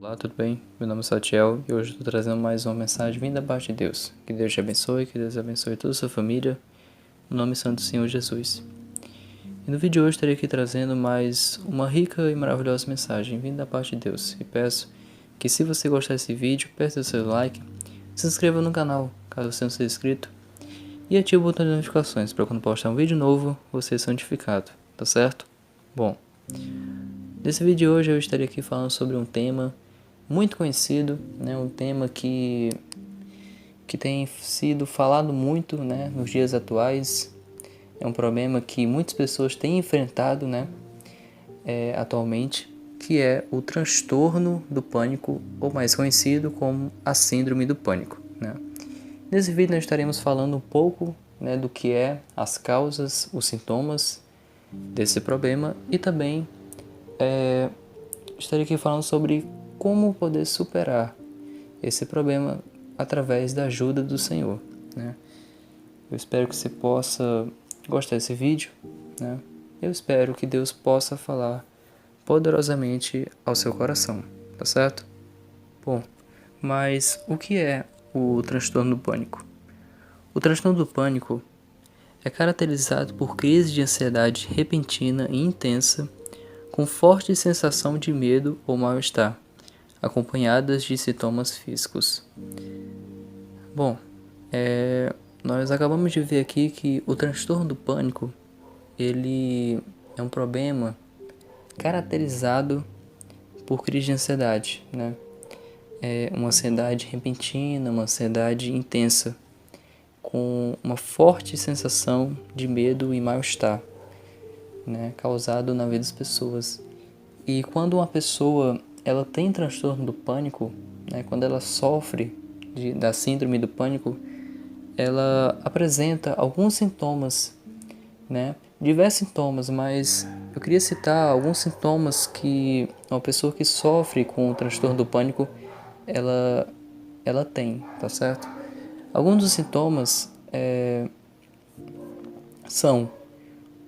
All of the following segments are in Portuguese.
Olá, tudo bem? Meu nome é Satiel e hoje estou trazendo mais uma mensagem vinda da parte de Deus. Que Deus te abençoe, que Deus abençoe toda a sua família, no nome santo do Senhor Jesus. E no vídeo de hoje estarei aqui trazendo mais uma rica e maravilhosa mensagem vinda da parte de Deus. E peço que, se você gostar desse vídeo, peça o seu like, se inscreva no canal, caso você não seja inscrito, e ative o botão de notificações para quando postar um vídeo novo, você ser notificado, tá certo? Bom, nesse vídeo de hoje eu estarei aqui falando sobre um tema muito conhecido, né, um tema que tem sido falado muito, né, nos dias atuais. É um problema que muitas pessoas têm enfrentado, né, atualmente, que é o transtorno do pânico, ou mais conhecido como a síndrome do pânico, né. Nesse vídeo nós estaremos falando um pouco, né, do que é as causas, os sintomas desse problema e também estarei aqui falando sobre como poder superar esse problema através da ajuda do Senhor, né? Eu espero que você possa gostar desse vídeo, né? Eu espero que Deus possa falar poderosamente ao seu coração, tá certo? Bom, mas o que é o transtorno do pânico? O transtorno do pânico é caracterizado por crise de ansiedade repentina e intensa, com forte sensação de medo ou mal-estar, acompanhadas de sintomas físicos. Bom, nós acabamos de ver aqui que o transtorno do pânico, ele é um problema caracterizado por crise de ansiedade, né? É uma ansiedade repentina, uma ansiedade intensa, com uma forte sensação de medo e mal-estar, né, causado na vida das pessoas. E quando uma pessoa ela tem transtorno do pânico, né, quando ela sofre da síndrome do pânico, ela apresenta alguns sintomas, né, diversos sintomas, mas eu queria citar alguns sintomas que uma pessoa que sofre com o transtorno do pânico ela tem, tá certo? Alguns dos sintomas são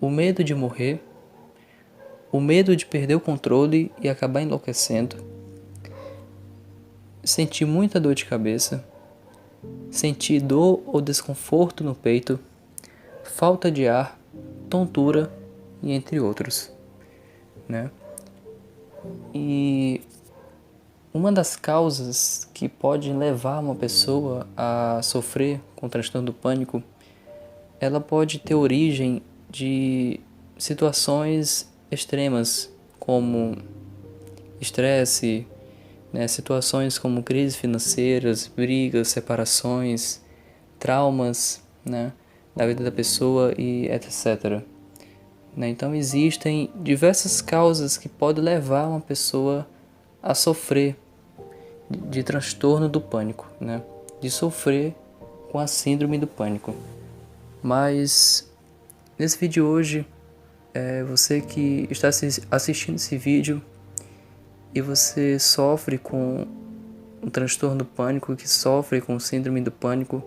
o medo de morrer, o medo de perder o controle e acabar enlouquecendo, sentir muita dor de cabeça, sentir dor ou desconforto no peito, falta de ar, tontura e entre outros, né? E uma das causas que pode levar uma pessoa a sofrer com transtorno do pânico, ela pode ter origem de situações extremas, como estresse, né, situações como crises financeiras, brigas, separações, traumas, né, da vida da pessoa e etc. Né? Então existem diversas causas que podem levar uma pessoa a sofrer de transtorno do pânico, né, de sofrer com a síndrome do pânico. Mas nesse vídeo de hoje, você que está assistindo esse vídeo e você sofre com um transtorno do pânico, que sofre com síndrome do pânico,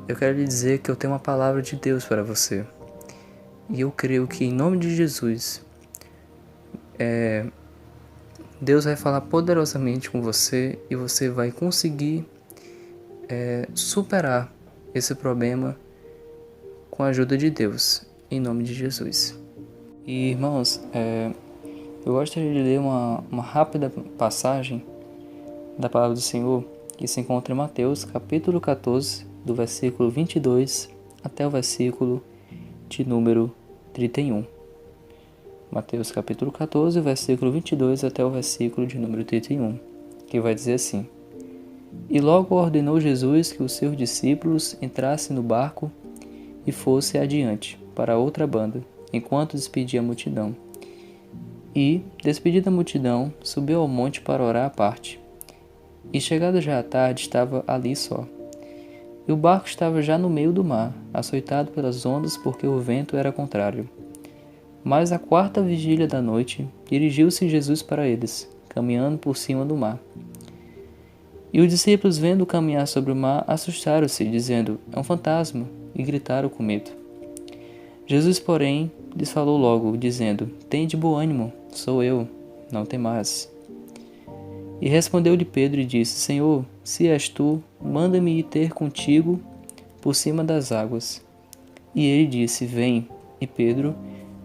eu quero lhe dizer que eu tenho uma palavra de Deus para você. E eu creio que em nome de Jesus, Deus vai falar poderosamente com você e você vai conseguir superar esse problema com a ajuda de Deus, em nome de Jesus. E irmãos, eu gostaria de ler uma rápida passagem da palavra do Senhor que se encontra em Mateus capítulo 14, do versículo 22 até o versículo de número 31. Mateus capítulo 14, versículo 22 até o versículo de número 31, que vai dizer assim: E logo ordenou Jesus que os seus discípulos entrassem no barco e fossem adiante, para outra banda, enquanto despedia a multidão. E, despedida a multidão, subiu ao monte para orar à parte. E chegada já a tarde, estava ali só. E o barco estava já no meio do mar, açoitado pelas ondas, porque o vento era contrário. Mas à quarta vigília da noite, dirigiu-se Jesus para eles, caminhando por cima do mar. E os discípulos, vendo caminhar sobre o mar, assustaram-se, dizendo: É um fantasma, e gritaram com medo. Jesus, porém, lhes falou logo, dizendo: Tende bom ânimo, sou eu, não temais. E respondeu-lhe Pedro e disse: Senhor, se és tu, manda-me ir ter contigo por cima das águas. E ele disse: Vem. E Pedro,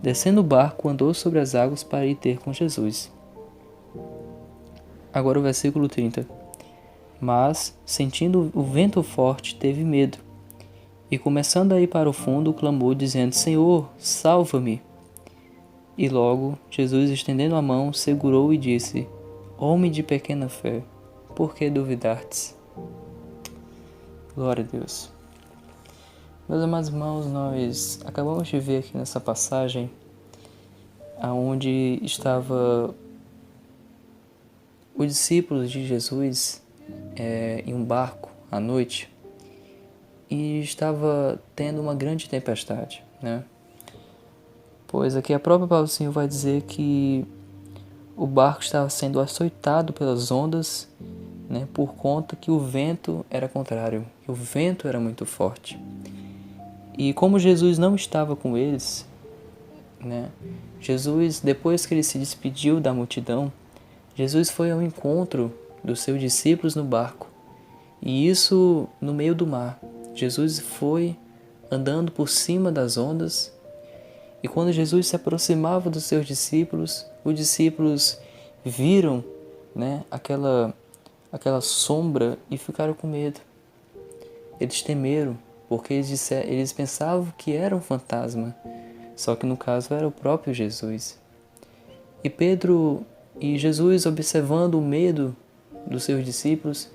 descendo o barco, andou sobre as águas para ir ter com Jesus. Agora o versículo 30. Mas, sentindo o vento forte, teve medo. E começando a ir para o fundo, clamou, dizendo: Senhor, salva-me. E logo, Jesus, estendendo a mão, segurou e disse: Homem de pequena fé, por que duvidastes? Glória a Deus. Meus amados irmãos, nós acabamos de ver aqui nessa passagem aonde estava os discípulos de Jesus em um barco à noite e estava tendo uma grande tempestade, né? Pois aqui a própria palavra do Senhor vai dizer que o barco estava sendo açoitado pelas ondas, né, por conta que o vento era contrário, que o vento era muito forte. E como Jesus não estava com eles, né, Jesus, depois que ele se despediu da multidão, Jesus foi ao encontro dos seus discípulos no barco. E isso no meio do mar. Jesus foi andando por cima das ondas. E quando Jesus se aproximava dos seus discípulos, os discípulos viram, né, aquela sombra e ficaram com medo. Eles temeram, porque eles pensavam que era um fantasma, só que no caso era o próprio Jesus. E Jesus, observando o medo dos seus discípulos,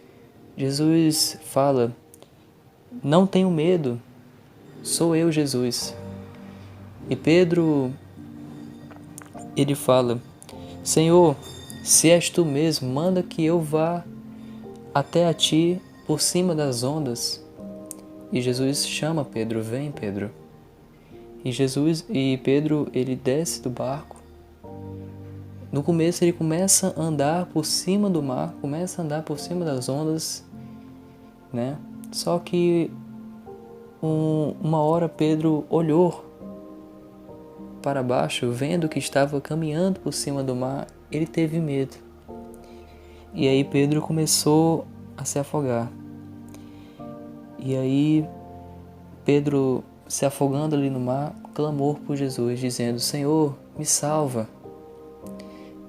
Jesus fala: Não tenham medo, sou eu, Jesus. E Pedro, ele fala: Senhor, se és tu mesmo, manda que eu vá até a ti por cima das ondas. E Jesus chama Pedro: Vem, Pedro. E Pedro, ele desce do barco. No começo ele começa a andar por cima do mar, começa a andar por cima das ondas, né? Só que uma hora Pedro olhou para baixo, vendo que estava caminhando por cima do mar, ele teve medo. E aí Pedro começou a se afogar. E aí Pedro, se afogando ali no mar, clamou por Jesus, dizendo: Senhor, me salva.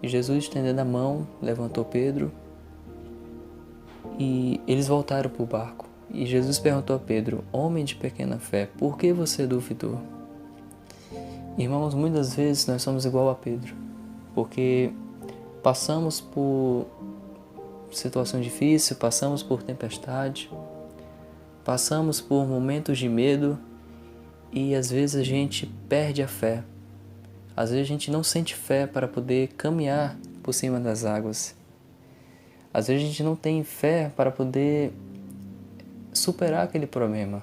E Jesus, estendendo a mão, levantou Pedro e eles voltaram para o barco. E Jesus perguntou a Pedro: Homem de pequena fé, por que você duvidou? Irmãos, muitas vezes nós somos igual a Pedro, porque passamos por situações difíceis, passamos por tempestade, passamos por momentos de medo e às vezes a gente perde a fé. Às vezes a gente não sente fé para poder caminhar por cima das águas. Às vezes a gente não tem fé para poder superar aquele problema.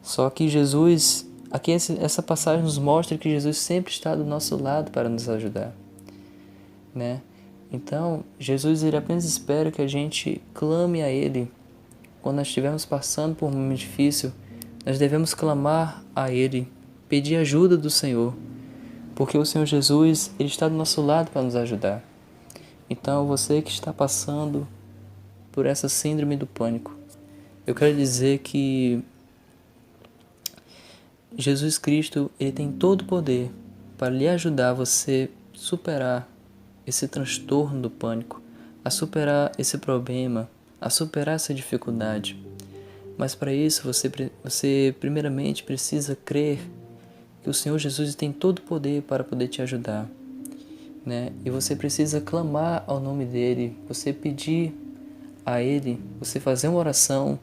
Só que Jesus, aqui essa passagem nos mostra que Jesus sempre está do nosso lado para nos ajudar, né? Então, Jesus, ele apenas espera que a gente clame a Ele. Quando nós estivermos passando por um momento difícil, nós devemos clamar a Ele, pedir ajuda do Senhor, porque o Senhor Jesus, ele está do nosso lado para nos ajudar. Então, você que está passando por essa síndrome do pânico, eu quero dizer que Jesus Cristo, ele tem todo o poder para lhe ajudar a você superar esse transtorno do pânico, a superar esse problema, a superar essa dificuldade. Mas para isso você primeiramente precisa crer que o Senhor Jesus tem todo o poder para poder te ajudar, né? E você precisa clamar ao nome dele, você pedir a ele, você fazer uma oração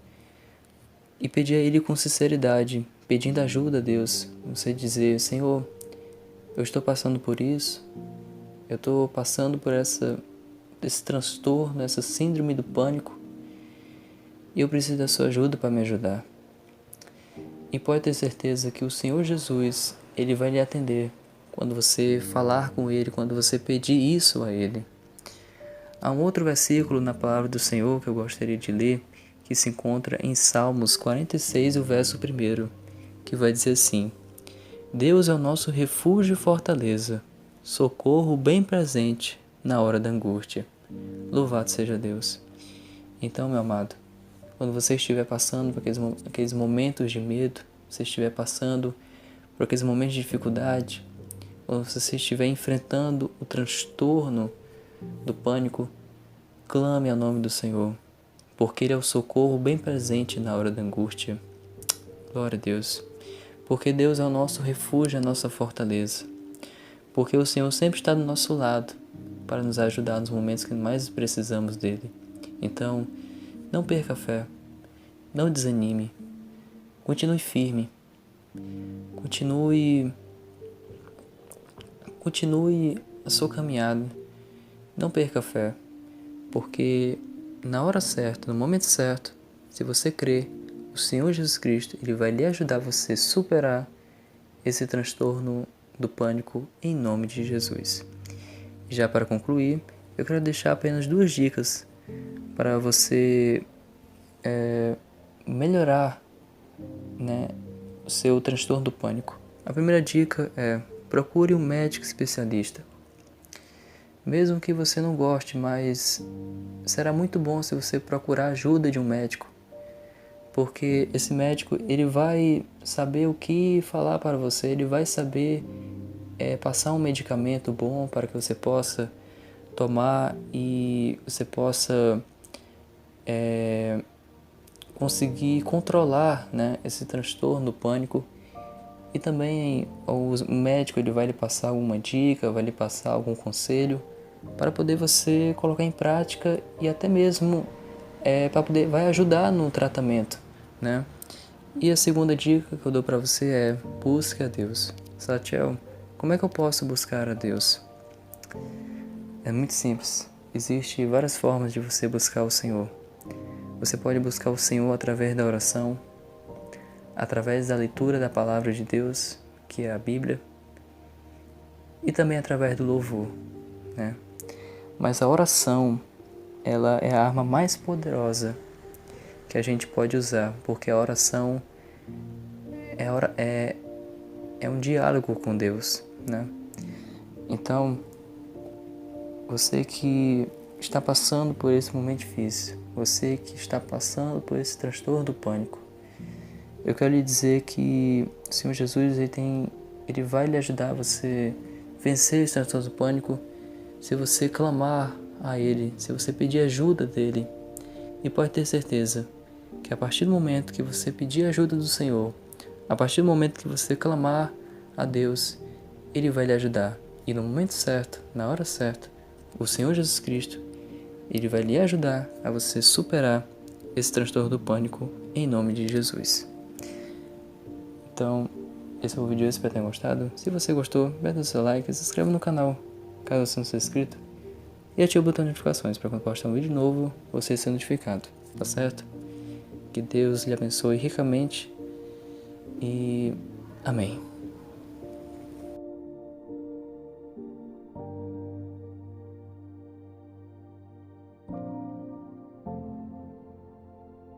e pedir a ele com sinceridade, pedindo ajuda a Deus. Você dizer: Senhor, eu estou passando por isso, eu estou passando por esse transtorno, essa síndrome do pânico, e eu preciso da sua ajuda para me ajudar. E pode ter certeza que o Senhor Jesus, ele vai lhe atender quando você falar com ele, quando você pedir isso a ele. Há um outro versículo na palavra do Senhor que eu gostaria de ler, que se encontra em Salmos 46, o verso 1, que vai dizer assim: Deus é o nosso refúgio e fortaleza, socorro bem presente na hora da angústia. Louvado seja Deus. Então, meu amado, quando você estiver passando por aqueles momentos de medo, você estiver passando por aqueles momentos de dificuldade, quando você estiver enfrentando o transtorno do pânico, clame ao nome do Senhor, porque Ele é o socorro bem presente na hora da angústia. Glória a Deus. Porque Deus é o nosso refúgio, a nossa fortaleza. Porque o Senhor sempre está do nosso lado para nos ajudar nos momentos que mais precisamos dele. Então, não perca a fé, não desanime, continue firme, continue a sua caminhada, não perca a fé, porque na hora certa, no momento certo, se você crer, o Senhor Jesus Cristo, Ele vai lhe ajudar a você superar esse transtorno do pânico em nome de Jesus. Já para concluir, eu quero deixar apenas 2 dicas para você melhorar, né, o seu transtorno do pânico. A primeira dica é: procure um médico especialista. Mesmo que você não goste, mas será muito bom se você procurar a ajuda de um médico, porque esse médico ele vai saber o que falar para você, ele vai saber passar um medicamento bom para que você possa tomar e você possa conseguir controlar, né, esse transtorno do pânico. E também o médico ele vai lhe passar alguma dica, vai lhe passar algum conselho para poder você colocar em prática e até mesmo vai ajudar no tratamento, né? E a segunda dica que eu dou para você é: busque a Deus. Satiel, como é que eu posso buscar a Deus? É muito simples. Existem várias formas de você buscar o Senhor. Você pode buscar o Senhor através da oração, através da leitura da Palavra de Deus, que é a Bíblia, e também através do louvor, né? Mas a oração, ela é a arma mais poderosa que a gente pode usar, porque a oração é um diálogo com Deus, né? Então, você que está passando por esse momento difícil, você que está passando por esse transtorno do pânico, eu quero lhe dizer que o Senhor Jesus ele vai lhe ajudar a você vencer esse transtorno do pânico se você clamar a Ele, se você pedir ajuda dEle. E pode ter certeza que a partir do momento que você pedir ajuda do Senhor, a partir do momento que você clamar a Deus, Ele vai lhe ajudar. E no momento certo, na hora certa, o Senhor Jesus Cristo, Ele vai lhe ajudar a você superar esse transtorno do pânico em nome de Jesus. Então, esse foi o vídeo, espero que tenham gostado. Se você gostou, meta o seu like, se inscreva no canal, caso você não seja inscrito, e ative o botão de notificações para quando postar um vídeo novo, você ser notificado, tá certo? Que Deus lhe abençoe ricamente e amém.